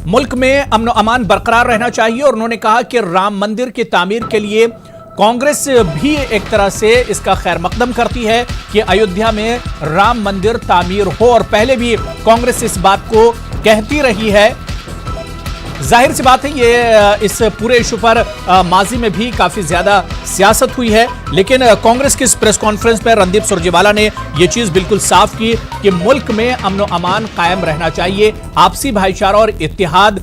मुल्क में अमन अमान बरकरार रहना चाहिए और उन्होंने कहा कि राम मंदिर की तामीर के लिए कांग्रेस भी एक तरह से इसका खैर मकदम करती है कि अयोध्या में राम मंदिर तामीर हो, और पहले भी कांग्रेस इस बात को कहती रही है। जाहिर सी बात है ये इस पूरे इशू पर माजी में भी काफी ज्यादा सियासत हुई है, लेकिन कांग्रेस की इस प्रेस कॉन्फ्रेंस पर रणदीप सुरजेवाला ने यह चीज बिल्कुल साफ की कि मुल्क में अमन अमान कायम रहना चाहिए, आपसी भाईचारा और इत्तेहाद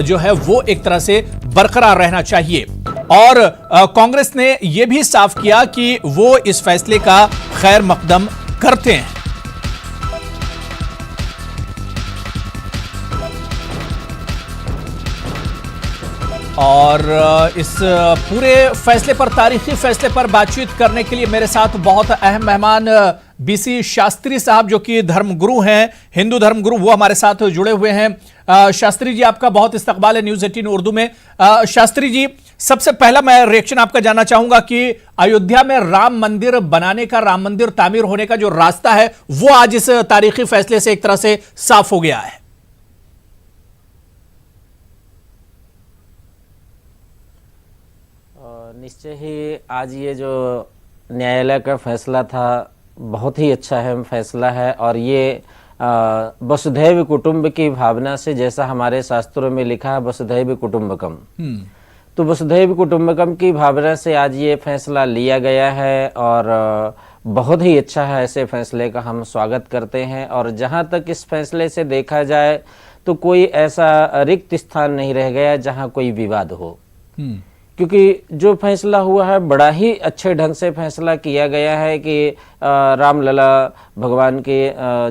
जो है वो एक तरह से बरकरार रहना चाहिए। और कांग्रेस ने यह भी साफ किया कि वो इस फैसले का खैर मकदम करते हैं। और इस पूरे फैसले पर, तारीखी फैसले पर बातचीत करने के लिए मेरे साथ बहुत अहम मेहमान बीसी शास्त्री साहब, जो कि धर्मगुरु हैं, हिंदू धर्मगुरु, वो हमारे साथ जुड़े हुए हैं। शास्त्री जी, आपका बहुत इस्तकबाल है न्यूज़ 18 उर्दू में। शास्त्री जी, सबसे पहला मैं रिएक्शन आपका जानना चाहूंगा कि अयोध्या में राम मंदिर बनाने का, राम मंदिर तामीर होने का जो रास्ता है वो आज इस तारीखी फैसले से एक तरह से साफ हो गया है। निश्चय ही आज ये जो न्यायालय का फैसला था बहुत ही अच्छा है फैसला है, और ये वसुधैव कुटुंब की भावना से, जैसा हमारे शास्त्रों में लिखा है वसुधैव कुटुंबकम, तो वसुधैव कुटुंबकम की भावना से आज ये फैसला लिया गया है और बहुत ही अच्छा है। ऐसे फैसले का हम स्वागत करते हैं। और जहाँ तक इस फैसले से देखा जाए तो कोई ऐसा रिक्त स्थान नहीं रह गया जहाँ कोई विवाद हो, क्योंकि जो फैसला हुआ है बड़ा ही अच्छे ढंग से फैसला किया गया है कि रामलला भगवान के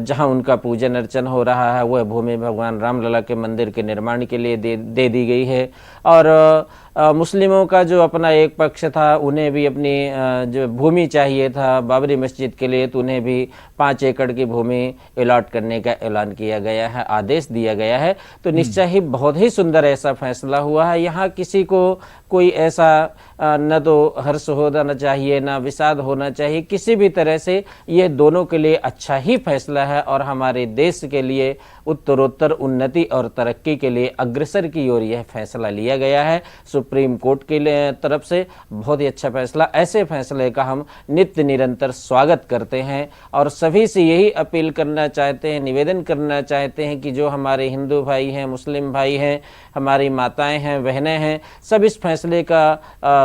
जहां उनका पूजन अर्चन हो रहा है वह भूमि भगवान रामलला के मंदिर के निर्माण के लिए दे दी गई है। और मुस्लिमों का जो अपना एक पक्ष था, उन्हें भी अपनी जो भूमि चाहिए था बाबरी मस्जिद के लिए, तो उन्हें भी 5 एकड़ की भूमि अलॉट करने का ऐलान किया गया है, आदेश दिया गया है। तो निश्चय ही बहुत ही सुंदर ऐसा फैसला हुआ है। यहाँ किसी को कोई ऐसा न तो हर्ष होना चाहिए, न विषाद होना चाहिए, किसी भी तरह से ये दोनों के लिए अच्छा ही फैसला है और हमारे देश के लिए उत्तरोत्तर उन्नति और तरक्की के लिए अग्रसर की ओर यह फैसला लिया गया है सुप्रीम कोर्ट के तरफ से। बहुत ही अच्छा फैसला, ऐसे फैसले का हम नित्य निरंतर स्वागत करते हैं और सभी से यही अपील करना चाहते हैं, निवेदन करना चाहते हैं कि जो हमारे हिंदू भाई हैं, मुस्लिम भाई हैं, हमारी माताएं हैं, बहनें हैं, सब इस फैसले का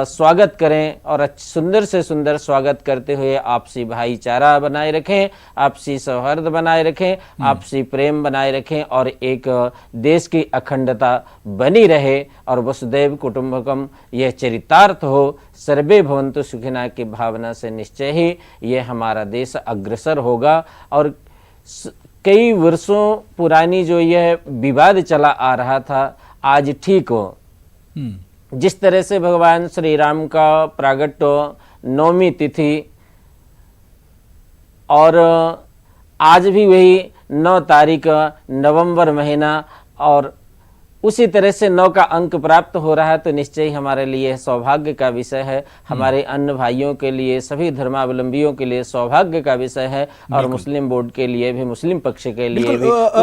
स्वागत करें और सुंदर से सुंदर स्वागत करते हुए आपसी भाईचारा बनाए रखें, आपसी सौहार्द बनाए रखें, आपसी प्रेम बनाए रखें और एक देश की अखंडता बनी रहे और वसुधैव कुटुंबकम यह चरितार्थ हो, सर्वे भवन्तु सुखिनः की भावना से निश्चय ही यह हमारा देश अग्रसर होगा। और कई वर्षों पुरानी जो यह विवाद चला आ रहा था आज ठीक हो। जिस तरह से भगवान श्री राम का प्रागट्य नवमी तिथि और आज भी वही 9 तारीख नवंबर महीना और उसी तरह से 9 का अंक प्राप्त हो रहा है, तो निश्चय ही हमारे लिए सौभाग्य का विषय है, हमारे अन्य भाइयों के लिए, सभी धर्मावलंबियों के लिए सौभाग्य का विषय है और मुस्लिम बोर्ड के लिए भी, मुस्लिम पक्ष के लिए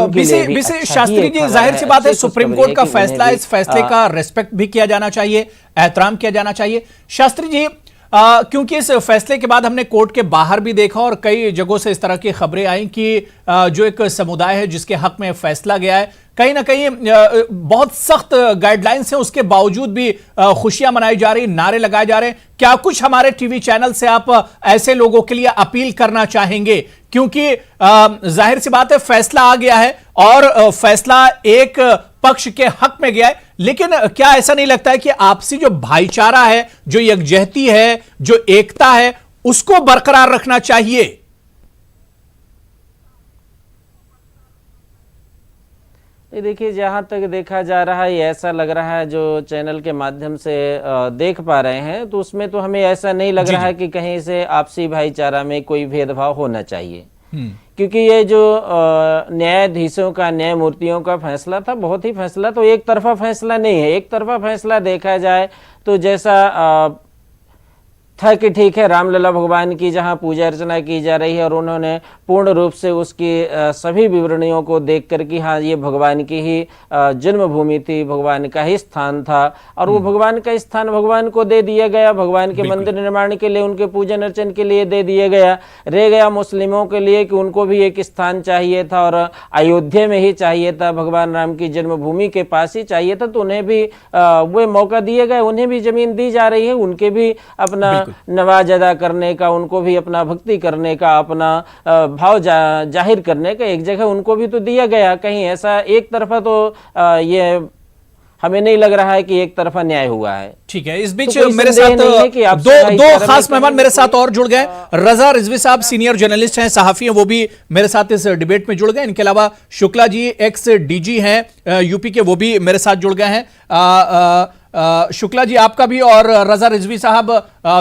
भी शास्त्री जी, जाहिर सी बात है सुप्रीम कोर्ट का फैसला, इस फैसले का रेस्पेक्ट भी किया जाना चाहिए, एहतराम किया जाना चाहिए। शास्त्री जी, क्योंकि इस फैसले के बाद हमने कोर्ट के बाहर भी देखा और कई जगहों से इस तरह की खबरें आई कि जो एक समुदाय है जिसके हक में फैसला गया है, कहीं ना कहीं बहुत सख्त गाइडलाइंस हैं, उसके बावजूद भी खुशियां मनाई जा रही, नारे लगाए जा रहे हैं। क्या कुछ हमारे टीवी चैनल से आप ऐसे लोगों के लिए अपील करना चाहेंगे? क्योंकि जाहिर सी बात है फैसला आ गया है और फैसला एक पक्ष के हक में गया है, लेकिन क्या ऐसा नहीं लगता है कि आपसी जो भाईचारा है, जो यकजहती है, जो एकता है, उसको बरकरार रखना चाहिए? देखिए, जहाँ तक देखा जा रहा है, ऐसा लग रहा है जो चैनल के माध्यम से देख पा रहे हैं, तो उसमें तो हमें ऐसा नहीं लग रहा है कि कहीं से आपसी भाईचारा में कोई भेदभाव होना चाहिए। क्योंकि ये जो न्यायाधीशों का, न्यायमूर्तियों का फैसला था, बहुत ही फैसला तो एक तरफा फैसला नहीं है। एक तरफा फैसला देखा जाए तो जैसा था कि ठीक है, रामलला भगवान की जहां पूजा अर्चना की जा रही है और उन्होंने पूर्ण रूप से उसकी सभी विवरणियों को देख कर कि हाँ ये भगवान की ही जन्मभूमि थी, भगवान का ही स्थान था और वो भगवान का स्थान भगवान को दे दिया गया, भगवान के मंदिर निर्माण के लिए, उनके पूजन अर्चन के लिए दे दिया गया। रह गया मुस्लिमों के लिए कि उनको भी एक स्थान चाहिए था और अयोध्या में ही चाहिए था, भगवान राम की जन्मभूमि के पास ही चाहिए था, तो उन्हें भी वो मौका दिए गए, उन्हें भी जमीन दी जा रही है, उनके भी अपना नवाज अदा करने का, उनको भी अपना भक्ति करने का, अपना भाव जाहिर करने का एक जगह उनको भी तो दिया गया। कहीं ऐसा एक तरफा तो ये हमें नहीं लग रहा है कि एक तरफा न्याय हुआ है। ठीक है, इस बीच मेरे साथ दो खास मेहमान मेरे साथ और जुड़ गए। रजा रिजवी साहब सीनियर जर्नलिस्ट हैं, सहाफी हैं, वो भी मेरे साथ इस डिबेट में जुड़ गए। इनके अलावा शुक्ला जी एक्स डीजी हैं यूपी के, वो भी मेरे साथ जुड़ गए हैं। शुक्ला जी आपका भी और रजा रिजवी साहब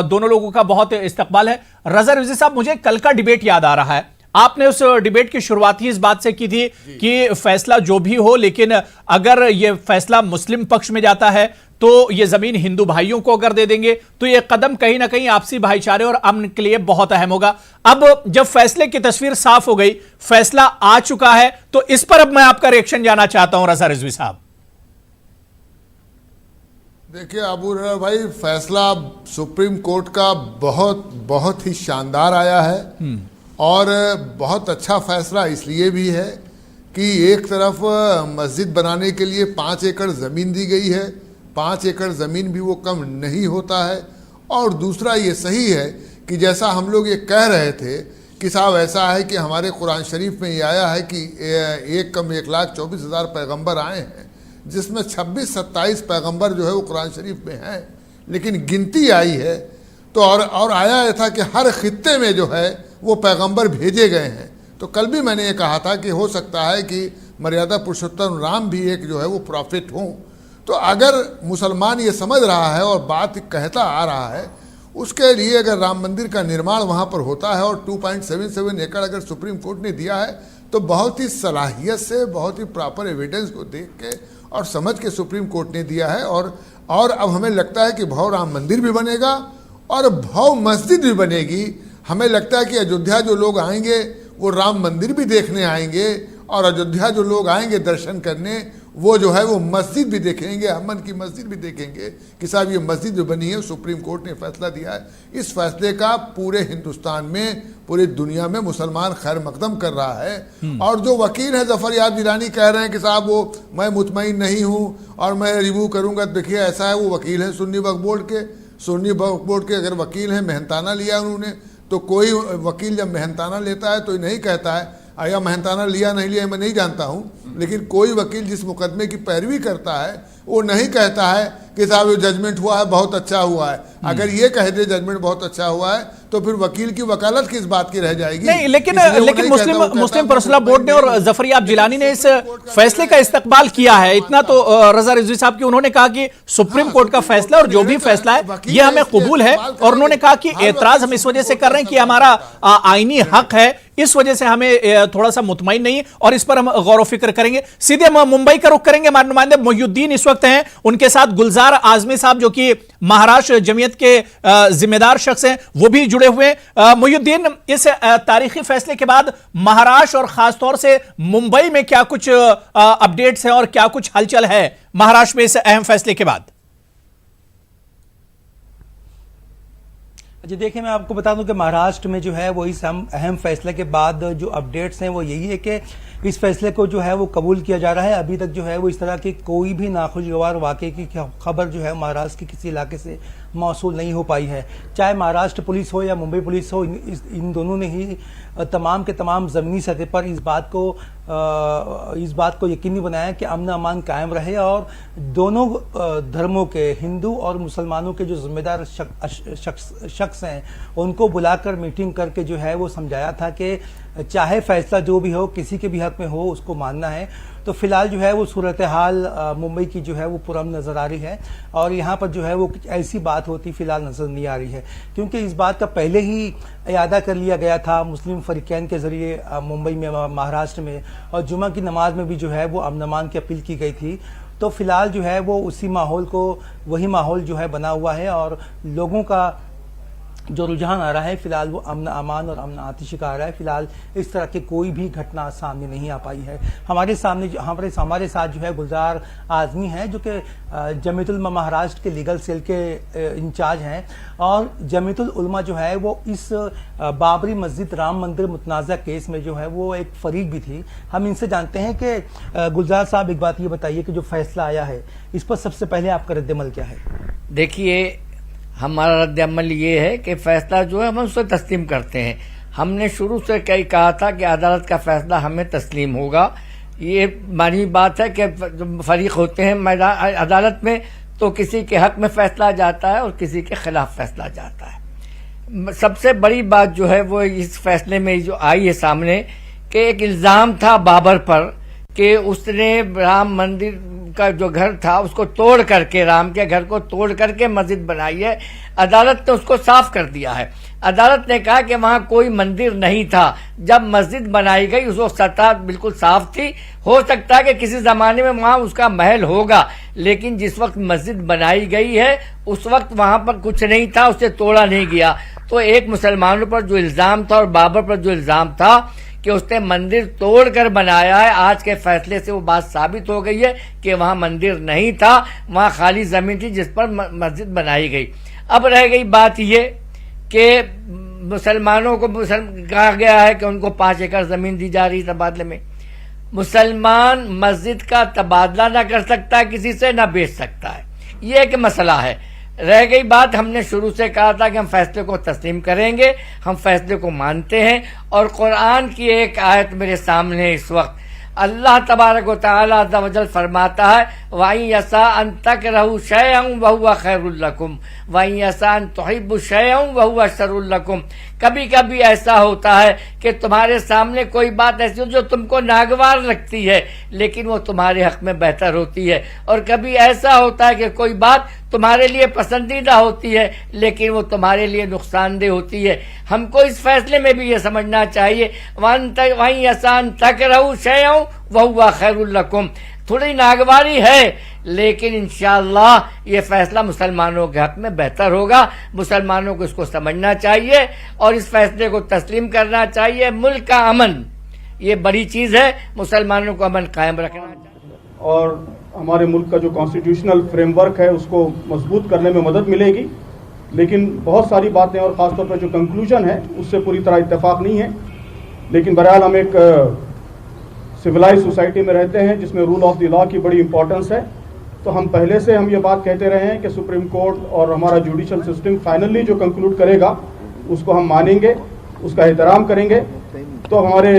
दोनों लोगों का बहुत इस्तकबाल है। रजा रिजवी साहब, मुझे कल का डिबेट याद आ रहा है। आपने उस डिबेट की शुरुआत ही इस बात से की थी कि फैसला जो भी हो, लेकिन अगर यह फैसला मुस्लिम पक्ष में जाता है तो यह जमीन हिंदू भाइयों को अगर दे देंगे तो यह कदम कहीं ना कहीं आपसी भाईचारे और अमन के लिए बहुत अहम होगा। अब जब फैसले की तस्वीर साफ हो गई, फैसला आ चुका है, तो इस पर अब मैं आपका रिएक्शन जानना चाहता हूं रजा रिजवी साहब। देखिए अबू रहा भाई, फैसला सुप्रीम कोर्ट का बहुत ही शानदार आया है और बहुत अच्छा फैसला इसलिए भी है कि एक तरफ मस्जिद बनाने के लिए 5 एकड़ ज़मीन दी गई है, 5 एकड़ ज़मीन भी वो कम नहीं होता है, और दूसरा ये सही है कि जैसा हम लोग ये कह रहे थे कि साहब ऐसा है कि हमारे कुरान शरीफ में ये आया है कि 1,24,000 पैगंबर आए हैं, जिसमें 26-27 पैगंबर जो है वो कुरान शरीफ में हैं, लेकिन गिनती आई है तो और आया है था कि हर खित्ते में जो है वो पैगंबर भेजे गए हैं। तो कल भी मैंने ये कहा था कि हो सकता है कि मर्यादा पुरुषोत्तम राम भी एक जो है वो प्रॉफिट हों। तो अगर मुसलमान ये समझ रहा है और बात कहता आ रहा है, उसके लिए अगर राम मंदिर का निर्माण वहाँ पर होता है और 2.77 एकड़ अगर सुप्रीम कोर्ट ने दिया है, तो बहुत ही सलाहियत से, बहुत ही प्रॉपर एविडेंस को देख के और समझ के सुप्रीम कोर्ट ने दिया है। और अब हमें लगता है कि भव राम मंदिर भी बनेगा और भव मस्जिद भी बनेगी। हमें लगता है कि अयोध्या जो लोग आएंगे वो राम मंदिर भी देखने आएंगे और अयोध्या जो लोग आएंगे दर्शन करने, वो जो है वो मस्जिद भी देखेंगे, अमन की मस्जिद भी देखेंगे कि साहब ये मस्जिद जो बनी है, सुप्रीम कोर्ट ने फैसला दिया है। इस फैसले का पूरे हिंदुस्तान में, पूरी दुनिया में मुसलमान खैर मकदम कर रहा है। और जो वकील है जफर याद गिलानी कह रहे हैं कि साहब वो मैं मुतमईन नहीं हूँ और मैं रिव्यू करूँगा, देखिए ऐसा है, वो वकील है सुन्नी वक्फ बोर्ड के, सुन्नी वक्फ बोर्ड के अगर वकील हैं, मेहनताना लिया उन्होंने, तो कोई वकील जब मेहनताना लेता है तो नहीं कहता है आया मेहनताना लिया नहीं लिया मैं नहीं जानता हूँ, लेकिन कोई वकील जिस मुकदमे की पैरवी करता है वो नहीं कहता है कि साहब ये जजमेंट हुआ है बहुत अच्छा हुआ है। अगर ये कह दे जजमेंट बहुत अच्छा हुआ है तो फिर वकील की वकालत किस बात की रह जाएगी। नहीं, लेकिन मुस्लिम पर्सनल बोर्ड ने और जफर याब जिलानी ने इस फैसले का इस्तकबाल किया है। इतना तो रजा रिजवी साहब की, उन्होंने कहा कि सुप्रीम कोर्ट का फैसला और जो भी फैसला है ये हमें कबूल है, और उन्होंने कहा कि एतराज हम इस वजह से कर रहे हैं कि हमारा आईनी हक है, इस वजह से हमें थोड़ा सा मुतमईन नहीं है और इस पर हम गौर फिक्र करेंगे। सीधे हम मुंबई का रुख करेंगे, हमारे नुमाइंदे मोहिउद्दीन इस वक्त हैं, उनके साथ गुलजार आजमी साहब जो कि महाराष्ट्र जमीयत के जिम्मेदार शख्स हैं, वो भी जुड़े हुए हैं। मोहिउद्दीन, इस तारीखी फैसले के बाद महाराष्ट्र और खासतौर से मुंबई में क्या कुछ अपडेट्स हैं और क्या कुछ हलचल है महाराष्ट्र में इस अहम फैसले के बाद? जी देखिए, मैं आपको बता दूं कि महाराष्ट्र में जो है वो इस अहम फैसले के बाद जो अपडेट्स हैं वो यही है कि इस फैसले को जो है वो कबूल किया जा रहा है। अभी तक जो है वो इस तरह की कोई भी नाखुशगवार वाकये की खबर जो है महाराष्ट्र के किसी इलाके से मौसूल नहीं हो पाई है। चाहे महाराष्ट्र पुलिस हो या मुंबई पुलिस हो, इन दोनों ने ही तमाम के तमाम ज़मीनी सतह पर इस बात को यकीनी बनाया कि अमन अमान कायम रहे और दोनों धर्मों के, हिंदू और मुसलमानों के जो जिम्मेदार शख्स हैं उनको बुलाकर मीटिंग करके जो है वो समझाया था कि चाहे फैसला जो भी हो, किसी के भी हक में हो, उसको मानना है। तो फिलहाल जो है वो सूरत हाल मुंबई की जो है वो पुरअमन नज़र आ रही है और यहाँ पर जो है वो कुछ ऐसी बात होती फिलहाल नज़र नहीं आ रही है, क्योंकि इस बात का पहले ही इयादा कर लिया गया था मुस्लिम फरीकैन के ज़रिए मुंबई में, महाराष्ट्र में, और जुमा की नमाज में भी जो है वो अमन अमान की अपील की गई थी। तो फिलहाल जो है वो उसी माहौल को, वही माहौल जो है बना हुआ है और लोगों का जो रुझान आ रहा है फिलहाल वो अमन अमान और अमन आतिशी का आ रहा है। फिलहाल इस तरह की कोई भी घटना सामने नहीं आ पाई है। हमारे साथ जो है गुलजार आजमी हैं, जो कि जमीयतुल उलमा महाराष्ट्र के लीगल सेल के इंचार्ज हैं, और जमीयतुल उलमा जो है वो इस बाबरी मस्जिद राम मंदिर मुतनाज़ा केस में जो है वो एक फरीक भी थी। हम इनसे जानते हैं कि गुलजार साहब, एक बात ये बताइए कि जो फैसला आया है इस पर सबसे पहले आपका रद्द-ए-अमल क्या है? देखिए, हमारा रद्द-ए-अमल ये है कि फैसला जो है हम उसे तस्लीम करते हैं। हमने शुरू से कई कहा था कि अदालत का फैसला हमें तस्लीम होगा। ये मानी बात है कि फरीक होते हैं मैदान अदालत में, तो किसी के हक में फैसला जाता है और किसी के खिलाफ फैसला जाता है। सबसे बड़ी बात जो है वो इस फैसले में जो आई है सामने कि एक इल्जाम था बाबर पर कि उसने राम मंदिर का जो घर था उसको तोड़ करके, राम के घर को तोड़ करके मस्जिद बनाई है। अदालत ने उसको साफ कर दिया है। अदालत ने कहा कि वहां कोई मंदिर नहीं था। जब मस्जिद बनाई गई उसको सतह बिल्कुल साफ थी। हो सकता है कि किसी जमाने में वहां उसका महल होगा, लेकिन जिस वक्त मस्जिद बनाई गई है उस वक्त वहां पर कुछ नहीं था, उसे तोड़ा नहीं गया। तो एक मुसलमानों पर जो इल्जाम था और बाबर पर जो इल्जाम था कि उसने मंदिर तोड़कर बनाया है, आज के फैसले से वो बात साबित हो गई है कि वहां मंदिर नहीं था, वहां खाली जमीन थी जिस पर मस्जिद बनाई गई। अब रह गई बात ये कि मुसलमानों को कहा गया है कि उनको 5 एकड़ जमीन दी जा रही है तबादले में। मुसलमान मस्जिद का तबादला ना कर सकता है किसी से, ना बेच सकता है। ये एक मसला है। रह गई बात, हमने शुरू से कहा था कि हम फैसले को तस्लीम करेंगे, हम फैसले को मानते हैं। और कुरान की एक आयत मेरे सामने इस वक्त, अल्लाह तबारक व तआला अज़्ज़ व जल फरमाता है, वहीं यसा अन तकरहू शयअन व हुवा खैरुल लकुम वहीं यसा अन तुहिब्बु शयअन व हुवा शर्रुल लकुम। कभी कभी ऐसा होता है कि तुम्हारे सामने कोई बात ऐसी हो जो तुमको नागवार लगती है, लेकिन वो तुम्हारे हक में बेहतर होती है। और कभी ऐसा होता है कि कोई बात तुम्हारे लिए पसंदीदा होती है, लेकिन वो तुम्हारे लिए नुकसानदेह होती है। हमको इस फैसले में भी ये समझना चाहिए, वहीं यसान तकरहू शयअन व हुवा खैरुल लकुम। थोड़ी नागवारी है, लेकिन इंशाअल्लाह ये फैसला मुसलमानों के हक में बेहतर होगा। मुसलमानों को इसको समझना चाहिए और इस फैसले को तस्लीम करना चाहिए। मुल्क का अमन ये बड़ी चीज है, मुसलमानों को अमन कायम रखना चाहिए और हमारे मुल्क का जो कॉन्स्टिट्यूशनल फ्रेमवर्क है उसको मजबूत करने में मदद मिलेगी। लेकिन बहुत सारी बातें और ख़ासतौर पर जो कंक्लूजन है उससे पूरी तरह इत्तेफाक नहीं है। लेकिन बहरहाल हम एक सिविलाइज सोसाइटी में रहते हैं जिसमें रूल ऑफ द लॉ की बड़ी इंपॉर्टेंस है। तो हम पहले से हम ये बात कहते रहे हैं कि सुप्रीम कोर्ट और हमारा जुडिशल सिस्टम फाइनली जो कंक्लूड करेगा उसको हम मानेंगे, उसका एहतराम करेंगे। तो हमारे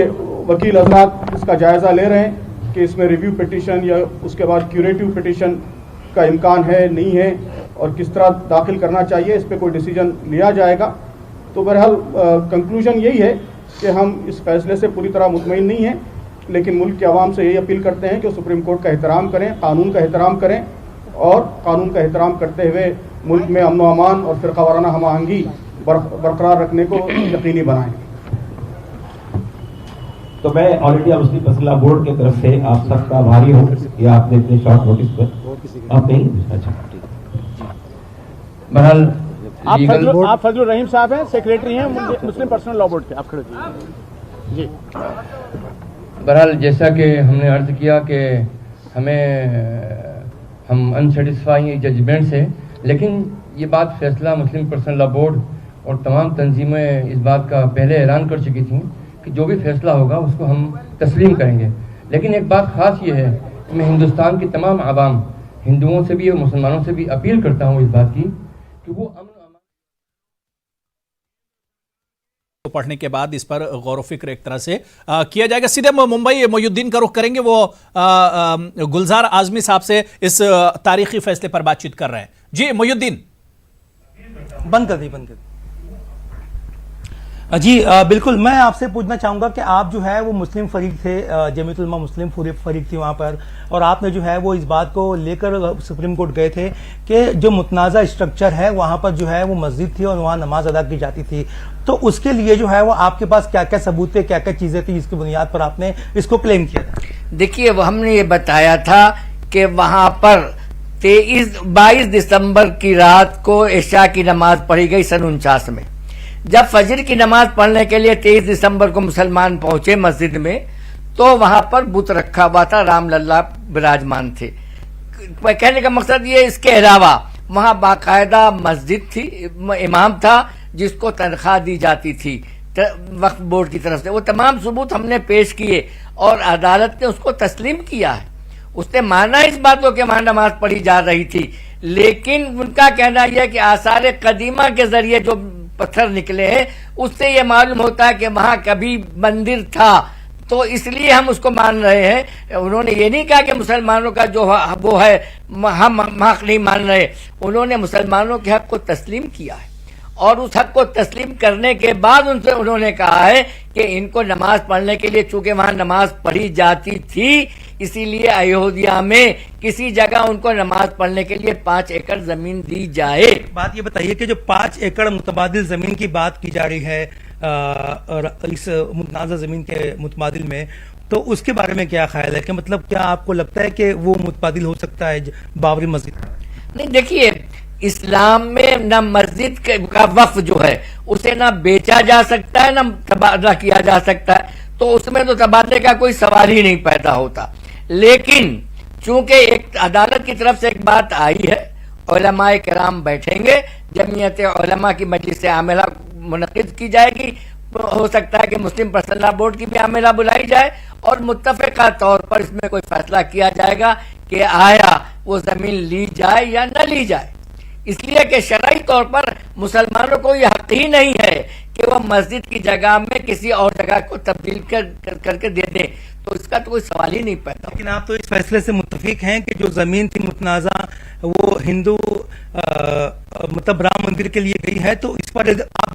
वकील हज़रात इसका जायज़ा ले रहे हैं कि इसमें रिव्यू पिटिशन या उसके बाद क्यूरेटिव पिटिशन का इम्कान है नहीं है और किस तरह दाखिल करना चाहिए, इस पर कोई डिसीजन लिया जाएगा। तो बहरहाल कंक्लूजन यही है कि हम इस फैसले से पूरी तरह मुतमईन नहीं हैं, लेकिन मुल्क के अवाम से यही अपील करते हैं कि सुप्रीम कोर्ट का एहतराम करें, कानून का एहतराम करें और कानून का एहतराम करते हुए मुल्क में अमन व अमान और फिरका वाराना हम आहंगी बरकरार रखने को यकीनी बनाएं। तो मैं ऑल इंडिया मुस्लिम फैसला बोर्ड की तरफ से आप सबका आभारी हूँ कि आपने इतने शॉर्ट नोटिस पर आप नहीं। अच्छा, बहरहाल आप फजलुर रहीम साहब हैं, सेक्रेटरी हैं मुस्लिम पर्सनल लॉ बोर्ड के। आप खड़े जी। बहरहाल जैसा कि हमने अर्ज किया कि हम अनसेटिस्फाइंग जजमेंट से, लेकिन ये बात फैसला मुस्लिम पर्सनल लॉ बोर्ड और तमाम तंजीमें इस बात का पहले ऐलान कर चुकी थी कि जो भी फैसला होगा उसको हम तस्लीम करेंगे। लेकिन एक बात ख़ास ये है कि मैं हिंदुस्तान की तमाम आवाम, हिंदुओं से भी और मुसलमानों से भी अपील करता हूँ इस बात की कि वो पढ़ने के बाद इस पर गौर फिक्र एक तरह से किया जाएगा। सीधे मुंबई मोयुद्दीन का रुख करेंगे, वो गुलजार आजमी साहब से इस तारीखी फैसले पर बातचीत कर रहे हैं। जी मोयुद्दीन, बंद कर दी। जी बिल्कुल, मैं आपसे पूछना चाहूंगा कि आप जो है वो मुस्लिम फरीक थे, जमीयत उलमा मुस्लिम फरीक थी वहां पर, और आपने जो है वो इस बात को लेकर सुप्रीम कोर्ट गए थे कि जो मुतनाज़ा स्ट्रक्चर है वहां पर जो है वो मस्जिद थी और वहां नमाज अदा की जाती थी। तो उसके लिए जो है वो आपके पास क्या क्या सबूत थे, क्या क्या चीजें थी जिसकी बुनियाद पर आपने इसको क्लेम किया था? देखिए, वो हमने ये बताया था कि वहां पर 22 दिसंबर की रात को इशा की नमाज पढ़ी गई सन 49 में। जब फजर की नमाज पढ़ने के लिए 23 दिसंबर को मुसलमान पहुंचे मस्जिद में, तो वहां पर बुत रखा हुआ था, राम लल्ला विराजमान थे। कहने का मकसद ये, इसके अलावा वहां बाकायदा मस्जिद थी, इमाम था जिसको तनख्वाह दी जाती थी वक्फ बोर्ड की तरफ से। वो तमाम सबूत हमने पेश किए और अदालत ने उसको तस्लीम किया है। उसने माना इस बात को कि वहां नमाज पढ़ी जा रही थी, लेकिन उनका कहना यह है कि आसार कदीमा के जरिए जो पत्थर निकले हैं उससे ये मालूम होता है कि वहां कभी मंदिर था, तो इसलिए हम उसको मान रहे हैं। उन्होंने ये नहीं कहा कि मुसलमानों का जो वो है हम हक नहीं मान रहे, उन्होंने मुसलमानों के हक को तस्लीम किया है और उस हक को तस्लीम करने के बाद उनसे उन्होंने कहा है कि इनको नमाज पढ़ने के लिए, चूंकि वहां नमाज पढ़ी जाती थी, इसीलिए अयोध्या में किसी जगह उनको नमाज पढ़ने के लिए 5 एकड़ जमीन दी जाए। बात ये बताइए कि जो 5 एकड़ मुतबादिल जमीन की बात की जा रही है इस मुतनाज़ा जमीन के मुतबादिल में, तो उसके बारे में क्या ख्याल है? कि मतलब क्या आपको लगता है कि वो मुतबादिल हो सकता है बाबरी मस्जिद? नहीं, देखिए, इस्लाम में न मस्जिद का वक्फ जो है उसे ना बेचा जा सकता है, ना तबादला किया जा सकता है, तो उसमें तो तबादले का कोई सवाल ही नहीं पैदा होता। लेकिन चूंकि एक अदालत की तरफ से एक बात आई है, उलमाए किराम बैठेंगे, जमीयत उलमा की मजलिस आमिला मुनक़िद की जाएगी, हो सकता है कि मुस्लिम पर्सनल लॉ बोर्ड की भी आमिला बुलाई जाए और मुत्तफ़िक़ा तौर पर इसमें कोई फैसला किया जाएगा कि आया वो जमीन ली जाए या न ली जाए। इसलिए कि शरई तौर पर मुसलमानों को यह हक ही नहीं है कि वह मस्जिद की जगह में किसी और जगह को तब्दील करके दे दें, तो इसका तो कोई सवाल ही नहीं पैदा। लेकिन आप तो इस फैसले से मुत्तफिक हैं कि जो जमीन थी मुतनाज़ा वो हिंदू मतलब राम मंदिर के लिए गई है, तो इस पर आप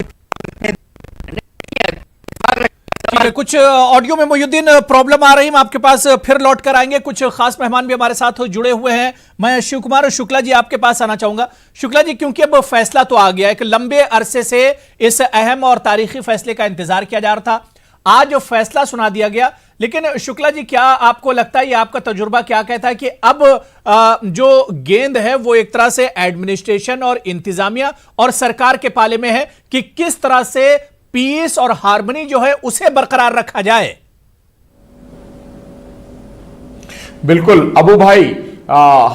कुछ ऑडियो में मोयुद्दीन प्रॉब्लम आ रही है, हम आपके पास फिर लौट कर आएंगे। कुछ खास मेहमान भी हमारे साथ जुड़े हुए हैं। मैं शिव कुमार शुक्ला जी आपके पास आना चाहूंगा। शुक्ला जी, क्योंकि अब फैसला तो आ गया है कि लंबे अरसे से इस अहम और तारीखी फैसले का इंतजार किया जा रहा था, आज फैसला सुना दिया गया, लेकिन शुक्ला जी क्या आपको लगता है, ये आपका तजुर्बा क्या कहता है कि अब जो गेंद है वो एक तरह से एडमिनिस्ट्रेशन और इंतजामिया और सरकार के पाले में है कि किस तरह से पीस और हार्मनी जो है उसे बरकरार रखा जाए? बिल्कुल अबू भाई,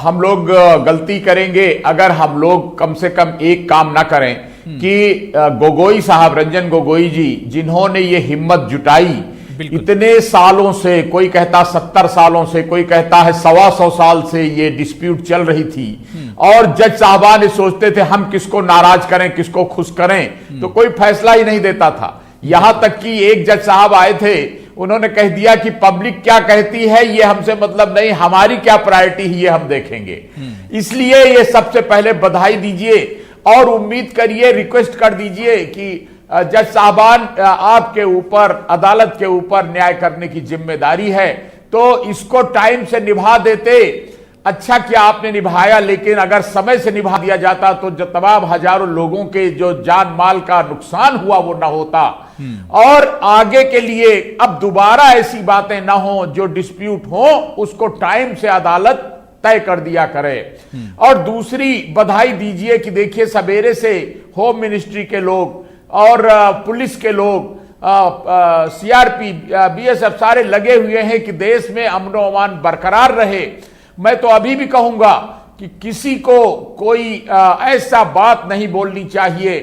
हम लोग गलती करेंगे अगर हम लोग कम से कम एक काम ना करें कि गोगोई साहब, रंजन गोगोई जी, जिन्होंने ये हिम्मत जुटाई इतने सालों से, कोई कहता 70 सालों से, कोई कहता है 125 साल से ये डिस्प्यूट चल रही थी, और जज साहबान ने सोचते थे हम किसको नाराज करें, किसको खुश करें, तो कोई फैसला ही नहीं देता था। यहां तक कि एक जज साहब आए थे, उन्होंने कह दिया कि पब्लिक क्या कहती है ये हमसे मतलब नहीं, हमारी क्या प्रायोरिटी है ये हम देखेंगे। इसलिए ये सबसे पहले बधाई दीजिए और उम्मीद करिए, रिक्वेस्ट कर दीजिए कि जज साहबान आपके ऊपर, अदालत के ऊपर न्याय करने की जिम्मेदारी है, तो इसको टाइम से निभा देते। अच्छा किया आपने निभाया, लेकिन अगर समय से निभा दिया जाता तो जो तमाम हजारों लोगों के जो जान माल का नुकसान हुआ वो ना होता, और आगे के लिए अब दोबारा ऐसी बातें ना हो, जो डिस्प्यूट हो उसको टाइम से अदालत तय कर दिया करे। और दूसरी बधाई दीजिए कि देखिए सवेरे से होम मिनिस्ट्री के लोग और पुलिस के लोग, सीआरपी, बीएसएफ सारे लगे हुए हैं कि देश में अमन और अमान बरकरार रहे। मैं तो अभी भी कहूंगा कि किसी को कोई ऐसा बात नहीं बोलनी चाहिए।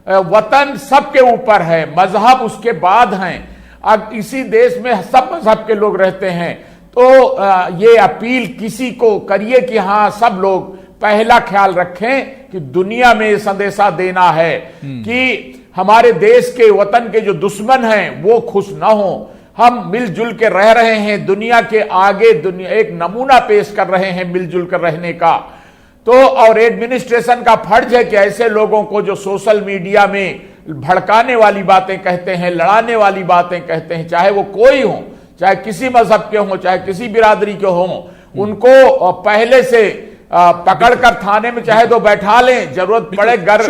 वतन सबके ऊपर है, मजहब उसके बाद हैं। अब इसी देश में सब मजहब के लोग रहते हैं, तो ये अपील किसी को करिए कि हाँ सब लोग पहला ख्याल रखें कि दुनिया में संदेशा देना है कि हमारे देश के, वतन के जो दुश्मन हैं वो खुश ना हो। हम मिलजुल के रह रहे हैं, दुनिया के आगे दुनिया एक नमूना पेश कर रहे हैं मिलजुल कर रहने का। तो और एडमिनिस्ट्रेशन का फर्ज है कि ऐसे लोगों को जो सोशल मीडिया में भड़काने वाली बातें कहते हैं, लड़ाने वाली बातें कहते हैं, चाहे वो कोई हो, चाहे किसी मजहब के हों, चाहे किसी बिरादरी के हों, उनको पहले से पकड़कर थाने में चाहे तो बैठा लें, जरूरत पड़े गैर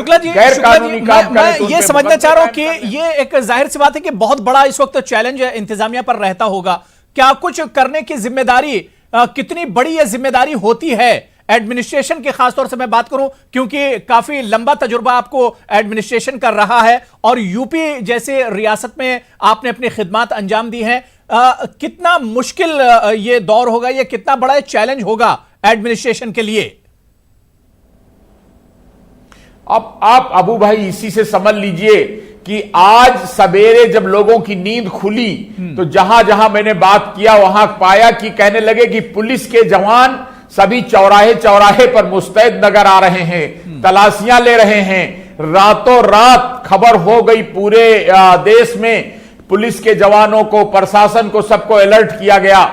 कानूनी काम करें। मैं ये समझना चाह रहा हूं कि ये एक जाहिर सी बात है कि बहुत बड़ा इस वक्त चैलेंज इंतजामिया पर रहता होगा। क्या कुछ करने की जिम्मेदारी, कितनी बड़ी ये जिम्मेदारी होती है एडमिनिस्ट्रेशन की खासतौर से मैं बात करूं, क्योंकि काफी लंबा तजुर्बा आपको एडमिनिस्ट्रेशन कर रहा है और यूपी जैसे रियासत में आपने अपनी खिदमत अंजाम दी है, कितना मुश्किल ये दौर होगा, ये कितना बड़ा चैलेंज होगा एडमिनिस्ट्रेशन के लिए? अब आप अबू भाई इसी से समझ लीजिए कि आज सवेरे जब लोगों की नींद खुली तो जहां जहां मैंने बात किया वहां पाया कि कहने लगे कि पुलिस के जवान सभी चौराहे चौराहे पर मुस्तैद नजर आ रहे हैं, तलाशियां ले रहे हैं। रातों रात खबर हो गई पूरे देश में, पुलिस के जवानों को, प्रशासन को, सबको अलर्ट किया गया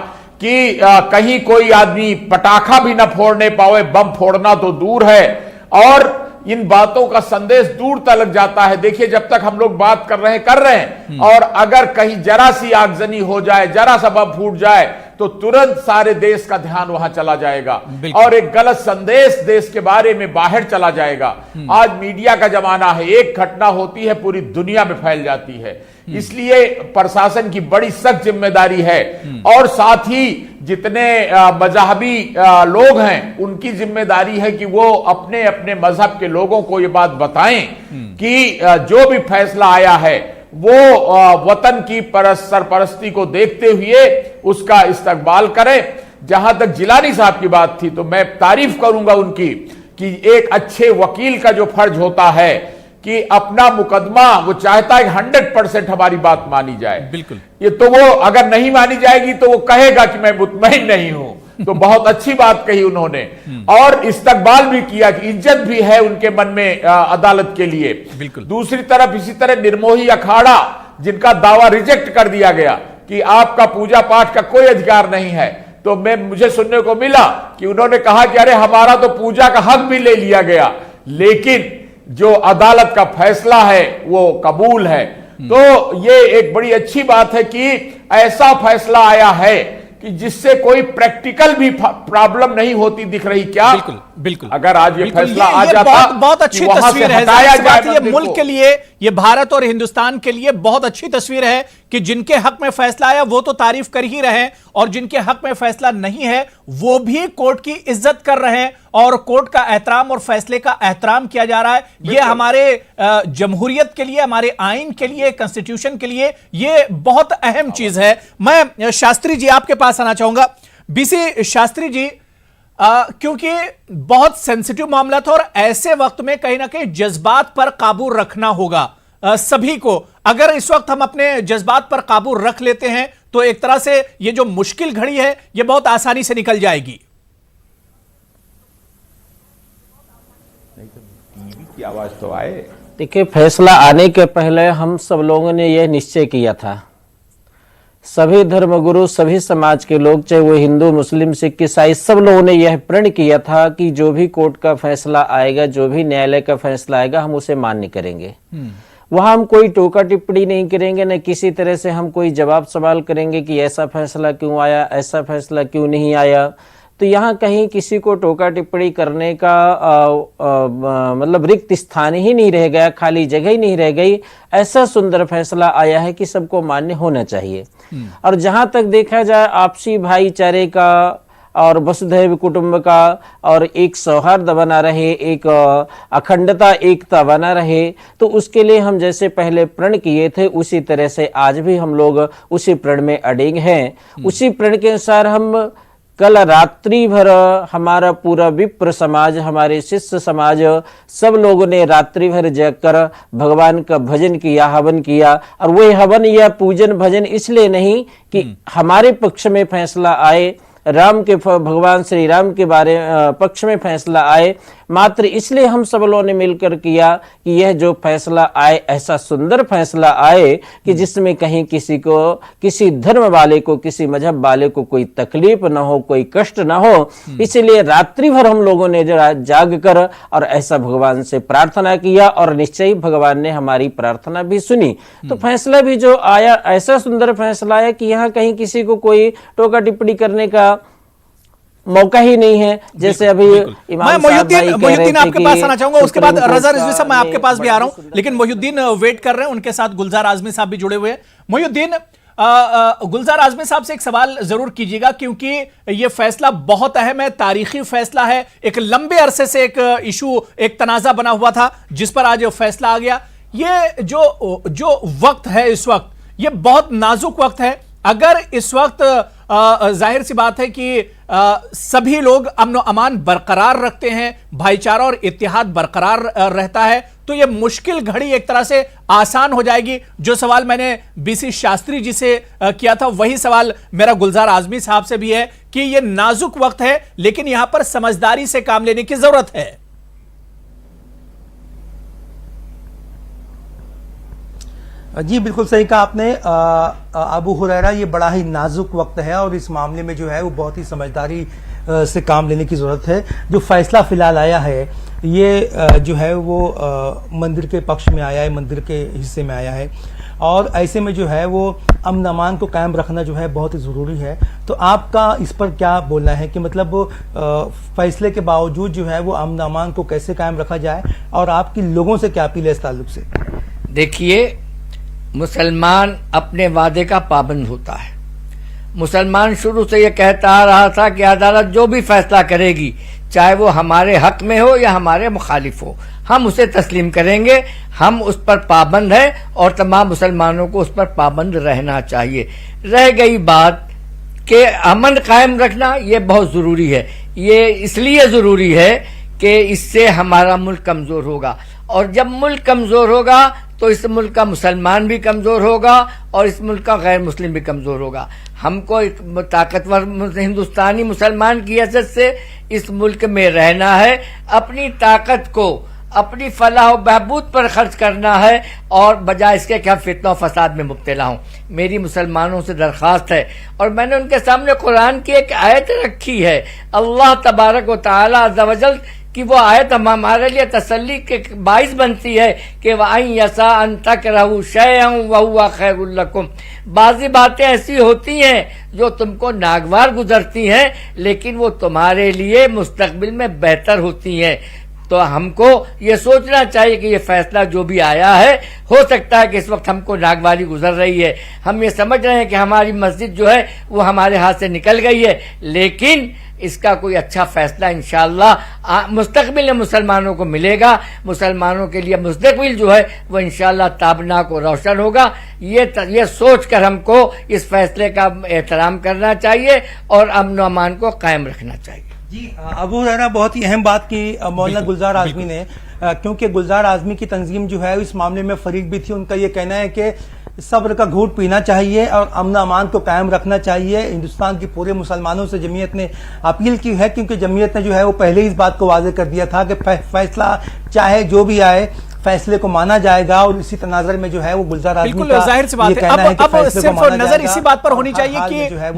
कि कहीं कोई आदमी पटाखा भी न फोड़ने पावे, बम फोड़ना तो दूर है। और इन बातों का संदेश दूर तक जाता है। देखिए, जब तक हम लोग बात कर रहे हैं और अगर कहीं जरा सी आगजनी हो जाए, जरा सा बम फूट जाए तो तुरंत सारे देश का ध्यान वहां चला जाएगा और एक गलत संदेश देश के बारे में बाहर चला जाएगा। आज मीडिया का जमाना है, एक घटना होती है पूरी दुनिया में फैल जाती है, इसलिए प्रशासन की बड़ी सख्त जिम्मेदारी है। और साथ ही जितने मजहबी लोग हैं उनकी जिम्मेदारी है कि वो अपने अपने मजहब के लोगों को ये बात बताएं कि जो भी फैसला आया है वो वतन की सरपरस्ती को देखते हुए उसका इस्तकबाल करें। जहां तक जिलानी साहब की बात थी तो मैं तारीफ करूंगा उनकी कि एक अच्छे वकील का जो फर्ज होता है कि अपना मुकदमा वो चाहता है 100% हमारी बात मानी जाए। बिल्कुल, ये तो वो अगर नहीं मानी जाएगी तो वो कहेगा कि मैं मुतमईन नहीं हूं। तो बहुत अच्छी बात कही उन्होंने और इस्तकबाल भी किया कि इज्जत भी है उनके मन में अदालत के लिए। बिल्कुल। दूसरी तरफ इसी तरह निर्मोही अखाड़ा जिनका दावा रिजेक्ट कर दिया गया कि आपका पूजा पाठ का कोई अधिकार नहीं है, तो मुझे सुनने को मिला कि उन्होंने कहा कि अरे हमारा तो पूजा का हक भी ले लिया गया, लेकिन जो अदालत का फैसला है वो कबूल है। तो ये एक बड़ी अच्छी बात है कि ऐसा फैसला आया है कि जिससे कोई प्रैक्टिकल भी प्रॉब्लम नहीं होती दिख रही। क्या बिल्कुल बिल्कुल, अगर आज ये फैसला आ ये जाता बहुत अच्छी तस्वीर है, ये मुल्क के लिए, ये भारत और हिंदुस्तान के लिए बहुत अच्छी तस्वीर है कि जिनके हक में फैसला आया वो तो तारीफ कर ही रहे हैं और जिनके हक में फैसला नहीं है वो भी कोर्ट की इज्जत कर रहे हैं और कोर्ट का एहतराम और फैसले का एहतराम किया जा रहा है। ये हमारे जमहूरियत के लिए, हमारे आइन के लिए, कॉन्स्टिट्यूशन के लिए ये बहुत अहम चीज है। मैं शास्त्री जी आपके पास आना चाहूंगा। बीसी शास्त्री जी, क्योंकि बहुत सेंसिटिव मामला था और ऐसे वक्त में कहीं ना कहीं जज्बात पर काबू रखना होगा सभी को। अगर इस वक्त हम अपने जज्बात पर काबू रख लेते हैं तो एक तरह से ये जो मुश्किल घड़ी है ये बहुत आसानी से निकल जाएगी। की आवाज तो आए। देखिए, फैसला आने के पहले हम सब लोगों ने यह निश्चय किया था, सभी धर्मगुरु, सभी समाज के लोग, चाहे वो हिंदू, मुस्लिम, सिख, ईसाई, सब लोगों ने यह प्रण किया था कि जो भी कोर्ट का फैसला आएगा, जो भी न्यायालय का फैसला आएगा, हम उसे मान्य करेंगे। वहां हम कोई टोका टिप्पणी नहीं करेंगे, न किसी तरह से हम कोई जवाब सवाल करेंगे कि ऐसा फैसला क्यों आया, ऐसा फैसला क्यों नहीं आया। तो यहाँ कहीं किसी को टोका टिप्पणी करने का मतलब रिक्त स्थान ही नहीं रह गया, खाली जगह ही नहीं रह गई। ऐसा सुंदर फैसला आया है कि सबको मान्य होना चाहिए। और जहां तक देखा जाए आपसी भाईचारे का और वसुधैव कुटुंब का और एक सौहार्द बना रहे, एक अखंडता, एकता बना रहे, तो उसके लिए हम जैसे पहले प्रण किए थे उसी तरह से आज भी हम लोग उसी प्रण में अड़िग हैं। उसी प्रण के अनुसार हम कल रात्रि भर हमारा पूरा विप्र समाज, हमारे शिष्य समाज, सब लोगों ने रात्रि भर जगकर भगवान का भजन किया, हवन किया। और वही हवन या पूजन भजन इसलिए नहीं कि हमारे पक्ष में फैसला आए, राम के भगवान श्री राम के बारे पक्ष में फैसला आए, मात्र इसलिए हम सब लोगों ने मिलकर किया कि यह जो फैसला आए ऐसा सुंदर फैसला आए कि जिसमें कहीं किसी को, किसी धर्म वाले को, किसी मजहब वाले को कोई तकलीफ न हो, कोई कष्ट न हो। इसलिए रात्रि भर हम लोगों ने जाग कर और ऐसा भगवान से प्रार्थना किया और निश्चय ही भगवान ने हमारी प्रार्थना भी सुनी। तो फैसला भी जो आया ऐसा सुंदर फैसला आया कि यहाँ कहीं किसी को कोई टोका टिप्पणी करने का मौका ही नहीं है। जैसे अभी मैं मोहिउद्दीन आपके पास आना चाहूंगा, उसके बाद रजा रिजवी साहब मैं आपके पास भी आ रहा हूं, लेकिन मोहिउद्दीन वेट कर रहे हैं, उनके साथ गुलजार आजमी साहब भी जुड़े हुए हैं। मोहिउद्दीन, गुलजार आजमी साहब से एक सवाल जरूर कीजिएगा, क्योंकि यह फैसला बहुत अहम है, तारीखी फैसला है, एक लंबे अरसे से एक इशू, एक तनाजा बना हुआ था जिस पर आज फैसला आ गया। ये जो वक्त है इस वक्त, ये बहुत नाजुक वक्त है। अगर इस वक्त जाहिर सी बात है कि सभी लोग अमन और अमान बरकरार रखते हैं, भाईचारा और इत्तेहाद बरकरार रहता है, तो यह मुश्किल घड़ी एक तरह से आसान हो जाएगी। जो सवाल मैंने बीसी शास्त्री जी से किया था, वही सवाल मेरा गुलजार आजमी साहब से भी है कि यह नाजुक वक्त है, लेकिन यहां पर समझदारी से काम लेने की जरूरत है। जी बिल्कुल सही कहा आपने अबू हुरैरा, ये बड़ा ही नाजुक वक्त है और इस मामले में जो है वो बहुत ही समझदारी से काम लेने की ज़रूरत है। जो फैसला फिलहाल आया है ये जो है वो मंदिर के पक्ष में आया है, मंदिर के हिस्से में आया है, और ऐसे में जो है वो अमन अमान को कायम रखना जो है बहुत ही ज़रूरी है। तो आपका इस पर क्या बोलना है कि मतलब फैसले के बावजूद जो है वो अमन अमान को कैसे कायम रखा जाए, और आपकी लोगों से क्या अपील है इस ताल्लुक से? देखिए, मुसलमान अपने वादे का पाबंद होता है। मुसलमान शुरू से यह कहता आ रहा था कि अदालत जो भी फैसला करेगी, चाहे वो हमारे हक में हो या हमारे मुखालिफ हो, हम उसे तस्लीम करेंगे, हम उस पर पाबंद हैं और तमाम मुसलमानों को उस पर पाबंद रहना चाहिए। रह गई बात कि अमन कायम रखना, ये बहुत ज़रूरी है। ये इसलिए ज़रूरी है कि इससे हमारा मुल्क कमज़ोर होगा, और जब मुल्क कमज़ोर होगा तो इस मुल्क का मुसलमान भी कमज़ोर होगा और इस मुल्क का गैर मुस्लिम भी कमज़ोर होगा। हमको एक ताकतवर हिंदुस्तानी मुसलमान की हैसियत से इस मुल्क में रहना है, अपनी ताकत को अपनी फलाह और बहबूद पर खर्च करना है, और बजाय इसके कि हम फितना और फसाद में मुब्तला हों। मेरी मुसलमानों से दरख्वास्त है, और मैंने उनके सामने कुरान की एक आयत रखी है, अल्लाह तबारक व तआला अज़्ज़ व जल कि वो आयत हमारे लिए तसल्ली के बाइस बनती है कि वहीं यसा अन तकरहू शैअन व हुवा खैरुल लकुम। बाज़ी बातें ऐसी होती हैं जो तुमको नागवार गुजरती हैं, लेकिन वो तुम्हारे लिए मुस्तकबिल में बेहतर होती हैं। तो हमको ये सोचना चाहिए कि ये फैसला जो भी आया है, हो सकता है कि इस वक्त हमको नागवारी गुजर रही है, हम ये समझ रहे हैं कि हमारी मस्जिद जो है वो हमारे हाथ से निकल गई है, लेकिन इसका कोई अच्छा फैसला इंशाअल्लाह मुस्तकबिल में मुसलमानों को मिलेगा। मुसलमानों के लिए मुस्तकबिल जो है वो इंशाअल्लाह ताबनाक और रोशन होगा। ये सोच कर हमको इस फैसले का एहतराम करना चाहिए और अमन व अमान को कायम रखना चाहिए। जी अबू हुरैरा, बहुत ही अहम बात की मौलाना गुलजार आजमी ने, क्योंकि गुलजार आजमी की तंजीम जो है इस मामले में फरीक भी थी। उनका ये कहना है कि सब्र का घूंट पीना चाहिए और अमन अमान को कायम रखना चाहिए। हिंदुस्तान के पूरे मुसलमानों से जमीयत ने अपील की है, क्योंकि जमीयत ने जो है वो पहले ही इस बात को वाज़ेह कर दिया था कि फैसला चाहे जो भी आए, फैसले को माना जाएगा। और इसी तनाजर में जो है वो गुलजार आजमी का जाहिर सी बात है, अब सिर्फ नजर इसी बात पर होनी चाहिए कि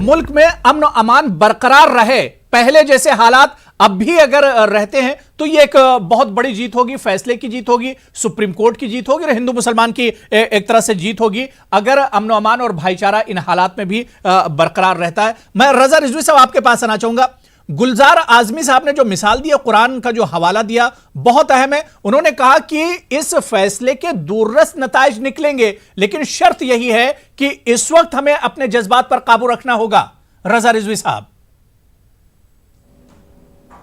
मुल्क में अमन और अमान बरकरार रहे। पहले जैसे हालात अब भी अगर रहते हैं तो ये एक बहुत बड़ी जीत होगी, फैसले की जीत होगी, सुप्रीम कोर्ट की जीत होगी और हिंदू मुसलमान की एक तरह से जीत होगी, अगर अमन अमान और भाईचारा इन हालात में भी बरकरार रहता है। मैं रजा रिजवी साहब आपके पास आना चाहूंगा। गुलजार आजमी साहब ने जो मिसाल दिया, कुरान का जो हवाला दिया, बहुत अहम है। उन्होंने कहा कि इस फैसले के दूररस्त नताइज निकलेंगे, लेकिन शर्त यही है कि इस वक्त हमें अपने जज्बात पर काबू रखना होगा। रजा रिजवी साहब,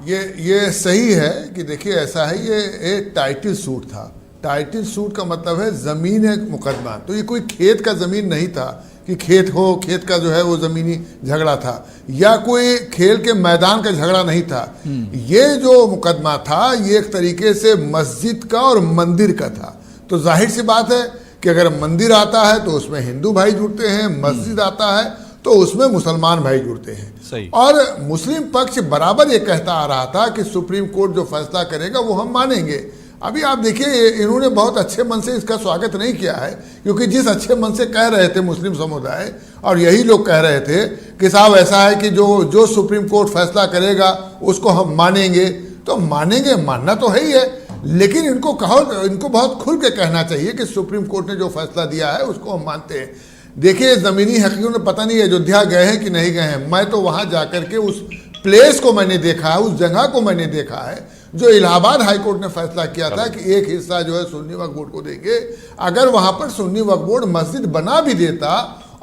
ये सही है कि देखिए ऐसा है, ये एक टाइटल सूट था। टाइटल सूट का मतलब है जमीन है मुकदमा, तो ये कोई खेत का जमीन नहीं था कि खेत हो, खेत का जो है वो जमीनी झगड़ा था, या कोई खेल के मैदान का झगड़ा नहीं था। ये जो मुकदमा था ये एक तरीके से मस्जिद का और मंदिर का था। तो जाहिर सी बात है कि अगर मंदिर आता है तो उसमें हिंदू भाई जुड़ते हैं, मस्जिद आता है तो उसमें मुसलमान भाई जुड़ते हैं। सही। और मुस्लिम पक्ष बराबर ये कहता आ रहा था कि सुप्रीम कोर्ट जो फैसला करेगा वो हम मानेंगे। अभी आप देखिए, इन्होंने बहुत अच्छे मन से इसका स्वागत नहीं किया है, क्योंकि जिस अच्छे मन से कह रहे थे मुस्लिम समुदाय, और यही लोग कह रहे थे कि साहब ऐसा है कि जो सुप्रीम कोर्ट फैसला करेगा उसको हम मानेंगे, तो मानेंगे, मानना तो है ही है, लेकिन इनको बहुत खुल के कहना चाहिए कि सुप्रीम कोर्ट ने जो फैसला दिया है उसको हम मानते हैं। देखिए, ज़मीनी हकीकों ने पता नहीं अयोध्या गए हैं कि नहीं गए हैं, मैं तो वहाँ जाकर के उस प्लेस को मैंने देखा है, उस जगह को मैंने देखा है जो इलाहाबाद हाईकोर्ट ने फैसला किया था कि एक हिस्सा जो है सुन्नी वक्फ बोर्ड को देंगे, अगर वहां पर सुन्नी वक्फ बोर्ड मस्जिद बना भी देता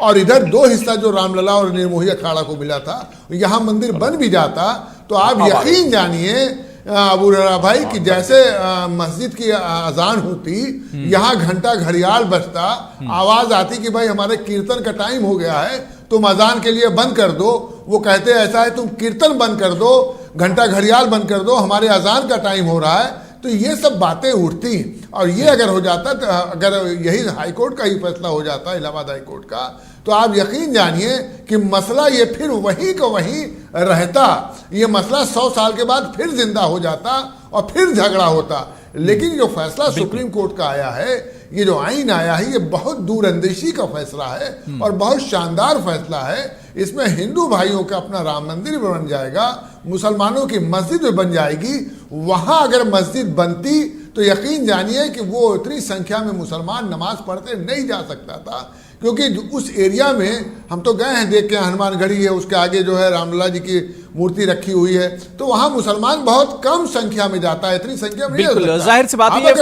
और इधर 2 हिस्सा जो रामलला और निर्मोही अखाड़ा को मिला था यहां मंदिर बन भी जाता, तो आप यकीन जानिए अबू हुरैरा भाई कि जैसे मस्जिद की अजान होती, यहाँ घंटा घड़ियाल बजता, आवाज आती कि भाई हमारे कीर्तन का टाइम हो गया है, तुम अजान के लिए बंद कर दो। वो कहते ऐसा है तुम कीर्तन बंद कर दो, घंटा घड़ियाल बंद कर दो, हमारे अजान का टाइम हो रहा है। तो ये सब बातें उठती, और ये अगर हो जाता, तो अगर यही हाईकोर्ट का ही फैसला हो जाता, इलाहाबाद हाईकोर्ट का, तो आप यकीन जानिए कि मसला ये फिर वहीं का वहीं रहता। ये मसला 100 साल के बाद फिर जिंदा हो जाता और फिर झगड़ा होता। लेकिन जो फैसला सुप्रीम कोर्ट का आया है, ये जो आइन आया है, ये बहुत दूरअंदेशी का फैसला है और बहुत शानदार फैसला है। इसमें हिंदू भाइयों का अपना राम मंदिर भी बन जाएगा, मुसलमानों की मस्जिद भी बन जाएगी। वहां अगर मस्जिद बनती तो यकीन जानिए कि वो इतनी संख्या में मुसलमान नमाज पढ़ते नहीं जा सकता था, क्योंकि उस एरिया में हम तो गए हैं, देख के हनुमानगढ़ी है, उसके आगे जो है रामलला जी की मूर्ति रखी हुई है, तो वहां मुसलमान बहुत कम संख्या में जाता है, इतनी संख्या में बिल्कुल नहीं। जाहिर सी बात है, ये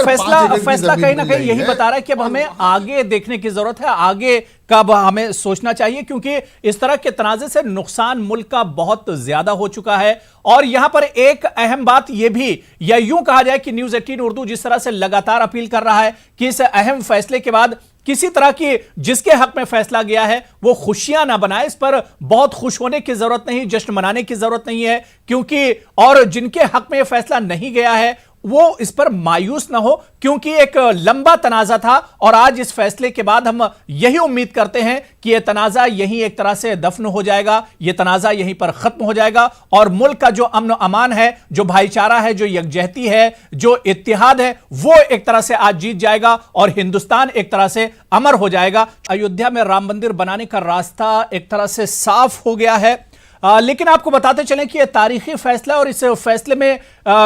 फैसला कहीं ना कहीं यही बता रहा है कि अब हमें आगे देखने की जरूरत है, आगे कब हमें सोचना चाहिए, क्योंकि इस तरह के तनाजे से नुकसान मुल्क का बहुत ज्यादा हो चुका है। और यहां पर एक अहम बात यह भी, या यूं कहा जाए कि न्यूज़ 18 उर्दू जिस तरह से लगातार अपील कर रहा है कि इस अहम फैसले के बाद किसी तरह की जिसके हक में फैसला गया है वो खुशियां ना बनाए, इस पर बहुत खुश होने की जरूरत नहीं, जश्न मनाने की जरूरत नहीं है, क्योंकि और जिनके हक में यह फैसला नहीं गया है वो इस पर मायूस ना हो, क्योंकि एक लंबा तनाजा था। और आज इस फैसले के बाद हम यही उम्मीद करते हैं कि यह तनाजा यहीं एक तरह से दफन हो जाएगा, यह तनाजा यहीं पर खत्म हो जाएगा और मुल्क का जो अमन अमान है, जो भाईचारा है, जो यकजहती है, जो इत्तिहाद है, वो एक तरह से आज जीत जाएगा और हिंदुस्तान एक तरह से अमर हो जाएगा। अयोध्या में राम मंदिर बनाने का रास्ता एक तरह से साफ हो गया है। लेकिन आपको बताते चलें कि यह तारीखी फैसला, और इस फैसले में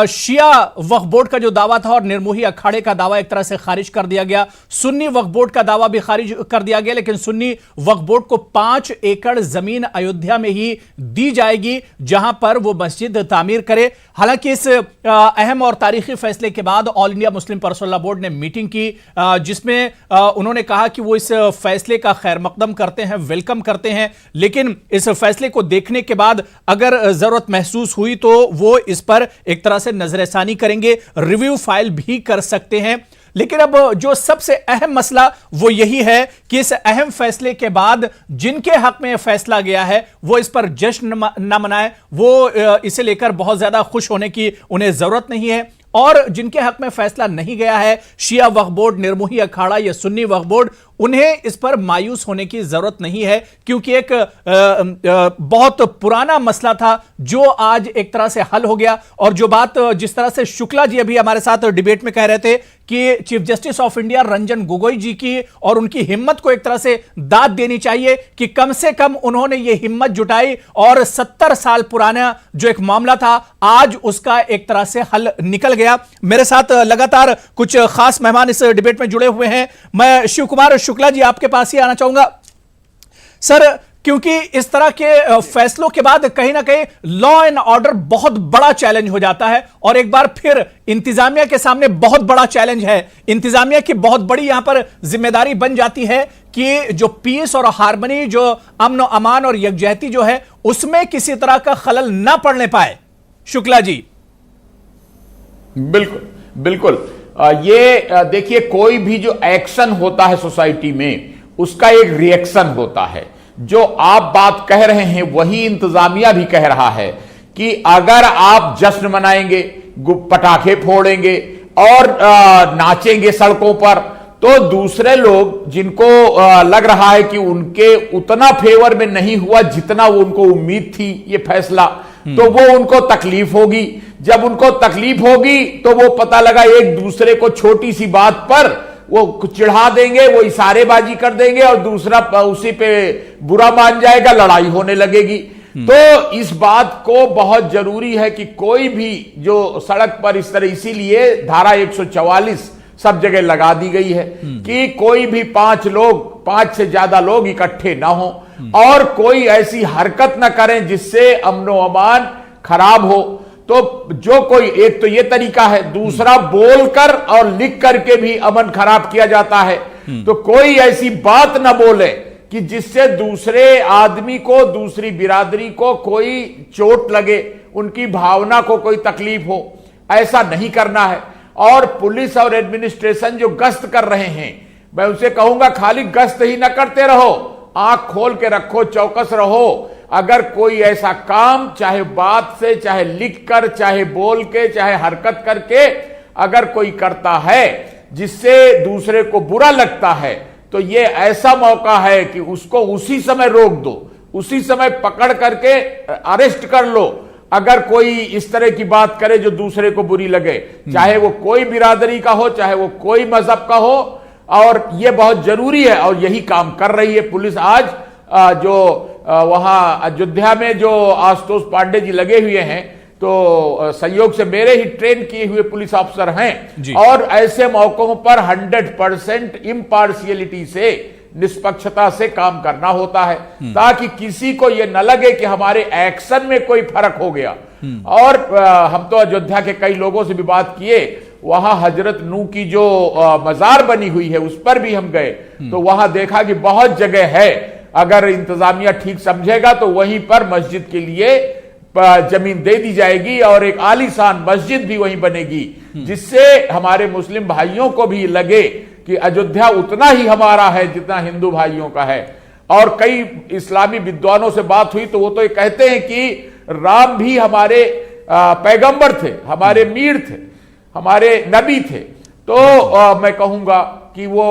शिया वक्फ बोर्ड का जो दावा था और निर्मोही अखाड़े का दावा एक तरह से खारिज कर दिया गया। सुन्नी वक्फ बोर्ड का दावा भी खारिज कर दिया गया, लेकिन सुन्नी वक्फ बोर्ड को 5 एकड़ जमीन अयोध्या में ही दी जाएगी जहां पर वो मस्जिद तामीर करे। हालांकि इस अहम और तारीखी फैसले के बाद all India Muslim personal law board ने मीटिंग की, जिसमें उन्होंने कहा कि वो इस फैसले का खैर मकदम करते हैं, वेलकम करते हैं, लेकिन इस फैसले को देखने के बाद अगर जरूरत महसूस हुई तो वो इस पर एक तरह से नजरसानी करेंगे, रिव्यू फाइल भी कर सकते हैं। लेकिन अब जो सबसे अहम मसला वो यही है कि इस अहम फैसले के बाद जिनके हक में फैसला गया है वो इस पर जश्न न मनाए, वो इसे लेकर बहुत ज्यादा खुश होने की उन्हें जरूरत नहीं है। और जिनके हक में फैसला नहीं गया है, शिया वक्फ बोर्ड, निर्मोही अखाड़ा या सुन्नी वक्फ बोर्ड, उन्हें इस पर मायूस होने की जरूरत नहीं है, क्योंकि एक बहुत पुराना मसला था जो आज एक तरह से हल हो गया। और जो बात जिस तरह से शुक्ला जी अभी हमारे साथ डिबेट में कह रहे थे कि chief justice of India Ranjan Gogoi ji की और उनकी हिम्मत को एक तरह से दाद देनी चाहिए कि कम से कम उन्होंने ये हिम्मत जुटाई और 70 साल पुराना जो एक मामला था आज उसका एक तरह से हल निकल गया। मेरे साथ लगातार कुछ खास मेहमान इस डिबेट में जुड़े हुए हैं। मैं शिव कुमार शुक्ला जी आपके पास ही आना चाहूंगा सर, क्योंकि इस तरह के फैसलों के बाद कहीं ना कहीं लॉ एंड ऑर्डर बहुत बड़ा चैलेंज हो जाता है और एक बार फिर इंतजामिया के सामने बहुत बड़ा चैलेंज है। इंतजामिया की बहुत बड़ी यहां पर जिम्मेदारी बन जाती है कि जो पीस और हार्मनी, जो अमन अमान और यकजहती जो है उसमें किसी तरह का खलल ना पड़ने पाए। शुक्ला जी। बिल्कुल बिल्कुल, ये देखिए, कोई भी जो एक्शन होता है सोसाइटी में उसका एक रिएक्शन होता है। जो आप बात कह रहे हैं वही इंतजामिया भी कह रहा है कि अगर आप जश्न मनाएंगे, पटाखे फोड़ेंगे और नाचेंगे सड़कों पर, तो दूसरे लोग जिनको लग रहा है कि उनके उतना फेवर में नहीं हुआ जितना वो उनको उम्मीद थी ये फैसला, तो वो उनको तकलीफ होगी। जब उनको तकलीफ होगी तो वो पता लगा एक दूसरे को छोटी सी बात पर वो चिढ़ा देंगे, वो इशारेबाजी कर देंगे और दूसरा उसी पे बुरा मान जाएगा, लड़ाई होने लगेगी। तो इस बात को बहुत जरूरी है कि कोई भी जो सड़क पर इस तरह, इसीलिए धारा 144 सब जगह लगा दी गई है कि कोई भी 5 से ज्यादा लोग इकट्ठे ना हो और कोई ऐसी हरकत ना करें जिससे अमनो अमान खराब हो। तो जो कोई, एक तो ये तरीका है, दूसरा बोलकर और लिख करके भी अमन खराब किया जाता है। तो कोई ऐसी बात ना बोले कि जिससे दूसरे आदमी को, दूसरी बिरादरी को कोई चोट लगे, उनकी भावना को कोई तकलीफ हो, ऐसा नहीं करना है। और पुलिस और एडमिनिस्ट्रेशन जो गश्त कर रहे हैं, मैं उनसे कहूंगा खाली गश्त ही ना करते रहो, आंख खोल के रखो, चौकस रहो। अगर कोई ऐसा काम, चाहे बात से, चाहे लिखकर, चाहे बोल के, चाहे हरकत करके अगर कोई करता है जिससे दूसरे को बुरा लगता है, तो ये ऐसा मौका है कि उसको उसी समय रोक दो, उसी समय पकड़ करके अरेस्ट कर लो। अगर कोई इस तरह की बात करे जो दूसरे को बुरी लगे, चाहे वो कोई बिरादरी का हो, चाहे वो कोई मजहब का हो, और ये बहुत जरूरी है और यही काम कर रही है पुलिस। आज जो वहां अयोध्या में जो आशुतोष पांडे जी लगे हुए हैं, तो संयोग से मेरे ही ट्रेन किए हुए पुलिस अफसर हैं, और ऐसे मौकों पर 100% इम्पार्शियलिटी से, निष्पक्षता से काम करना होता है, ताकि किसी को यह न लगे कि हमारे एक्शन में कोई फर्क हो गया। और हम तो अयोध्या के कई लोगों से भी बात किए, वहां हजरत नू की जो मजार बनी हुई है उस पर भी हम गए, तो वहां देखा कि बहुत जगह है, अगर इंतजामिया ठीक समझेगा तो वहीं पर मस्जिद के लिए जमीन दे दी जाएगी और एक आलीशान मस्जिद भी वहीं बनेगी, जिससे हमारे मुस्लिम भाइयों को भी लगे कि अयोध्या उतना ही हमारा है जितना हिंदू भाइयों का है। और कई इस्लामी विद्वानों से बात हुई तो वो तो ये कहते हैं कि राम भी हमारे पैगंबर थे, हमारे मीर थे, हमारे नबी थे। तो मैं कहूंगा कि वो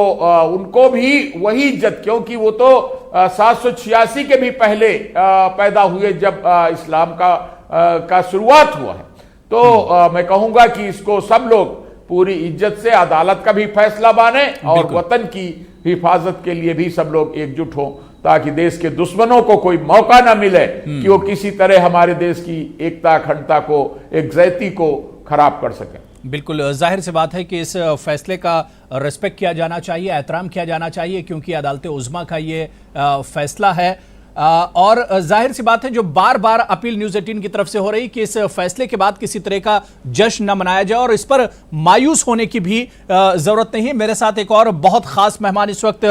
उनको भी वही इज्जत, क्योंकि वो तो 786 के भी पहले पैदा हुए जब इस्लाम का शुरुआत हुआ है। तो मैं कहूंगा कि इसको सब लोग पूरी इज्जत से अदालत का भी फैसला माने और वतन की हिफाजत के लिए भी सब लोग एकजुट हों, ताकि देश के दुश्मनों को कोई मौका ना मिले कि वो किसी तरह हमारे देश की एकता, अखंडता को, एकजहती को खराब कर सके। बिल्कुल जाहिर सी बात है कि इस फैसले का रिस्पेक्ट किया जाना चाहिए, एहतराम किया जाना चाहिए, क्योंकि अदालत उज़्मा का ये फैसला है। और जाहिर सी बात है जो बार बार अपील न्यूज़ 18 की तरफ से हो रही कि इस फैसले के बाद किसी तरह का जश्न न मनाया जाए, और इस पर मायूस होने की भी ज़रूरत नहीं है। मेरे साथ एक और बहुत ख़ास मेहमान इस वक्त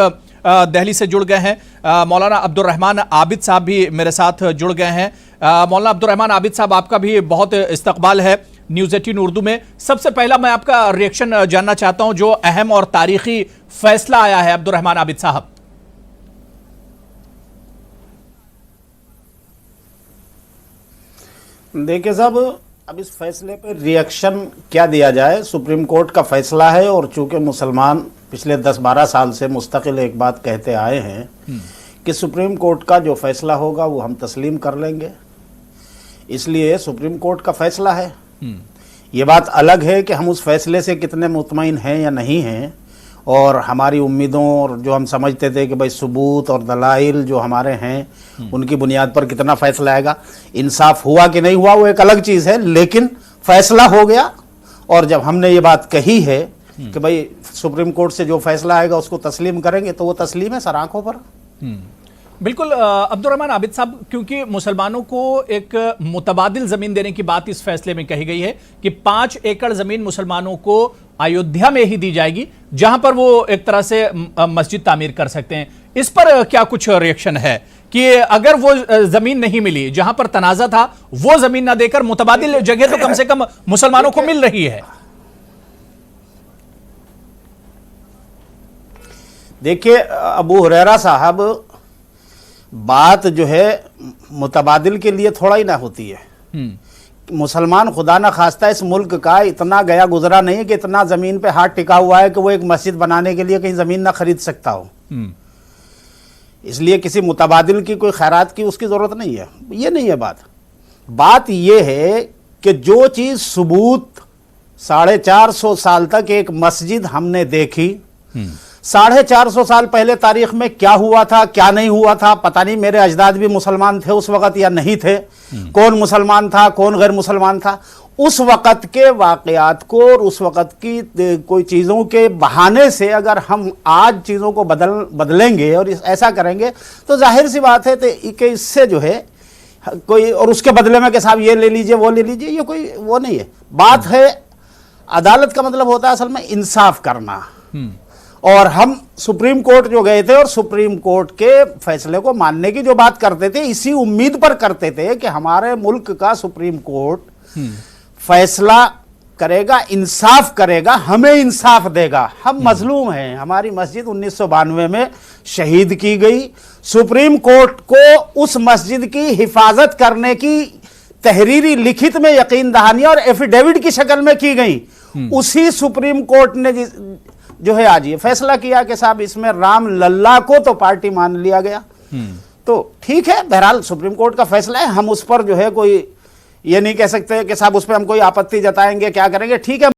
दिल्ली से जुड़ गए हैं, मौलाना अब्दुल रहमान आबिद साहब भी मेरे साथ जुड़ गए हैं। मौलाना अब्दुल रहमान आबिद साहब, आपका भी बहुत इस्तकबाल है न्यूज़ 18 उर्दू में। सबसे पहला मैं आपका रिएक्शन जानना चाहता हूं, जो अहम और तारीखी फैसला आया है अब्दुल रहमान आबिद साहब। देखिए साहब, अब इस फैसले पे रिएक्शन क्या दिया जाए। सुप्रीम कोर्ट का फैसला है, और चूंकि मुसलमान पिछले 10-12 साल से मुस्तकिल एक बात कहते आए हैं कि सुप्रीम कोर्ट का जो फैसला होगा वो हम तस्लीम कर लेंगे, इसलिए सुप्रीम कोर्ट का फैसला है। ये बात अलग है कि हम उस फैसले से कितने मुतमईन हैं या नहीं हैं, और हमारी उम्मीदों और जो हम समझते थे कि भाई सबूत और दलाइल जो हमारे हैं उनकी बुनियाद पर कितना फैसला आएगा, इंसाफ हुआ कि नहीं हुआ वो एक अलग चीज़ है, लेकिन फैसला हो गया। और जब हमने ये बात कही है कि भाई सुप्रीम कोर्ट से जो फैसला आएगा उसको तस्लीम करेंगे, तो वो तस्लीम है सर आंखों पर। बिल्कुल अब्दुल रहमान आबिद साहब, क्योंकि मुसलमानों को एक मुतबादिल जमीन देने की बात इस फैसले में कही गई है कि 5 एकड़ जमीन मुसलमानों को अयोध्या में ही दी जाएगी, जहां पर वो एक तरह से मस्जिद तामीर कर सकते हैं। इस पर क्या कुछ रिएक्शन है कि अगर वो जमीन नहीं मिली, जहां पर तनाजा था, वो जमीन ना देकर मुतबादिल जगह तो कम से कम मुसलमानों को मिल रही है? देखिए अबू हुरैरा साहब, बात जो है मुतबादिल के लिए थोड़ा ही ना होती है। मुसलमान खुदा ना खास्ता इस मुल्क का इतना गया गुजरा नहीं है कि इतना ज़मीन पे हाथ टिका हुआ है कि वो एक मस्जिद बनाने के लिए कहीं ज़मीन ना खरीद सकता हो। इसलिए किसी मुतबादिल की कोई खैरात की उसकी ज़रूरत नहीं है। ये नहीं है बात। बात ये है कि जो चीज़ सबूत 450 साल तक एक मस्जिद हमने देखी, 450 साल पहले तारीख में क्या हुआ था क्या नहीं हुआ था पता नहीं। मेरे अजदाद भी मुसलमान थे उस वक़्त या नहीं थे, कौन मुसलमान था कौन गैर मुसलमान था, उस वक़्त के वाक़यात को और उस वक़्त की कोई चीज़ों के बहाने से अगर हम आज चीज़ों को बदलेंगे और ऐसा करेंगे तो जाहिर सी बात है कि इससे जो है कोई और उसके बदले में कि साहब ये ले लीजिए वो ले लीजिए, ये कोई वो नहीं है। बात है अदालत का मतलब होता है असल में इंसाफ करना। और हम सुप्रीम कोर्ट जो गए थे और सुप्रीम कोर्ट के फैसले को मानने की जो बात करते थे, इसी उम्मीद पर करते थे कि हमारे मुल्क का सुप्रीम कोर्ट फैसला करेगा, इंसाफ करेगा, हमें इंसाफ देगा। हम मजलूम हैं, हमारी मस्जिद 1992 में शहीद की गई। सुप्रीम कोर्ट को उस मस्जिद की हिफाजत करने की तहरीरी लिखित में यकीन दहानी और एफिडेविट की शक्ल में की गई। उसी सुप्रीम कोर्ट ने जो है आज ये फैसला किया कि साहब इसमें राम लल्ला को तो पार्टी मान लिया गया। तो ठीक है, बहरहाल सुप्रीम कोर्ट का फैसला है, हम उस पर जो है कोई ये नहीं कह सकते कि साहब उस पर हम कोई आपत्ति जताएंगे, क्या करेंगे। ठीक है।